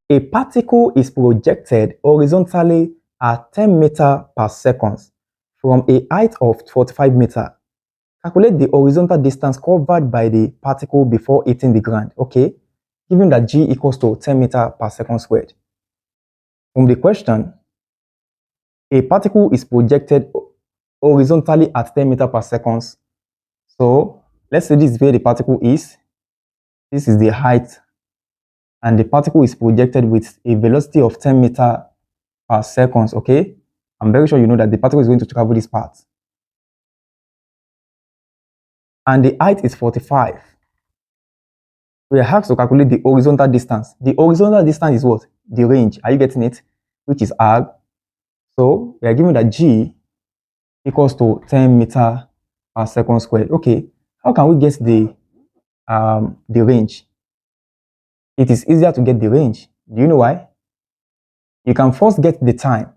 A particle is projected horizontally at 10 meters per second from a height of 45 meters. Calculate the horizontal distance covered by the particle before hitting the ground. Okay, given that g equals to 10 meters per second squared. From the question, a particle is projected horizontally at 10 meters per second. So let's say this is where the particle is. This is the height, and the particle is projected with a velocity of 10 meters per second. Okay, I'm very sure you know that the particle is going to travel this path. And the height is 45. We are asked to calculate the horizontal distance. The horizontal distance is what? The range. Are you getting it? Which is r. So we are given that g equals to 10 meters per second squared. Okay, how can we get the range? It is easier to get the range. Do you know why? You can first get the time.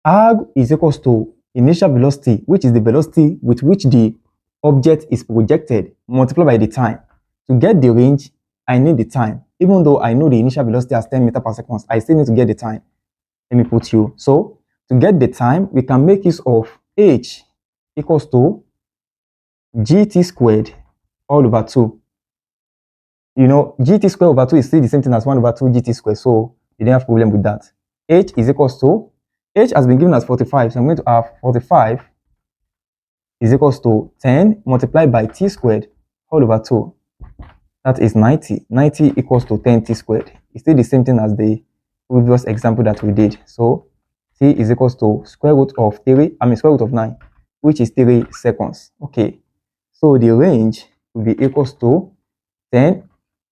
R is equals to initial velocity, which is the velocity with which the object is projected, multiplied by the time. To get the range, I need the time. Even though I know the initial velocity as 10 meters per second, I still need to get the time. Let me put you. So, to get the time, we can make use of h equals to gt squared all over 2. You know, gt squared over 2 is still the same thing as 1 over 2 gt squared, so you don't have problem with that. H is equals to, h has been given as 45, so I'm going to have 45 is equals to 10 multiplied by t squared all over 2. That is 90. 90 equals to 10t squared. It's still the same thing as the previous example that we did. So t is equals to square root of 9, which is 3 seconds. Okay. So the range will be equals to 10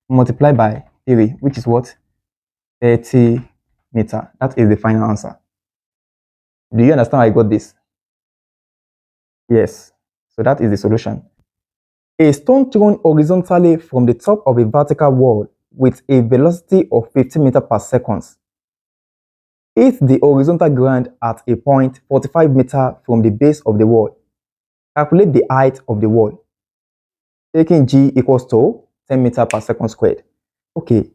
multiplied by 3, which is what? 30 meters. That is the final answer. Do you understand how I got this? Yes. So that is the solution. A stone thrown horizontally from the top of a vertical wall with a velocity of 15 meters per second hits the horizontal ground at a point 45 meters from the base of the wall. Calculate the height of the wall, taking g equals to 10 meters per second squared. Okay.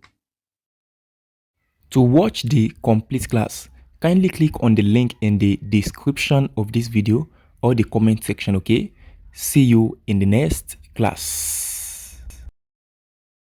To watch the complete class, kindly click on the link in the description of this video or the comment section. Okay, see you in the next class.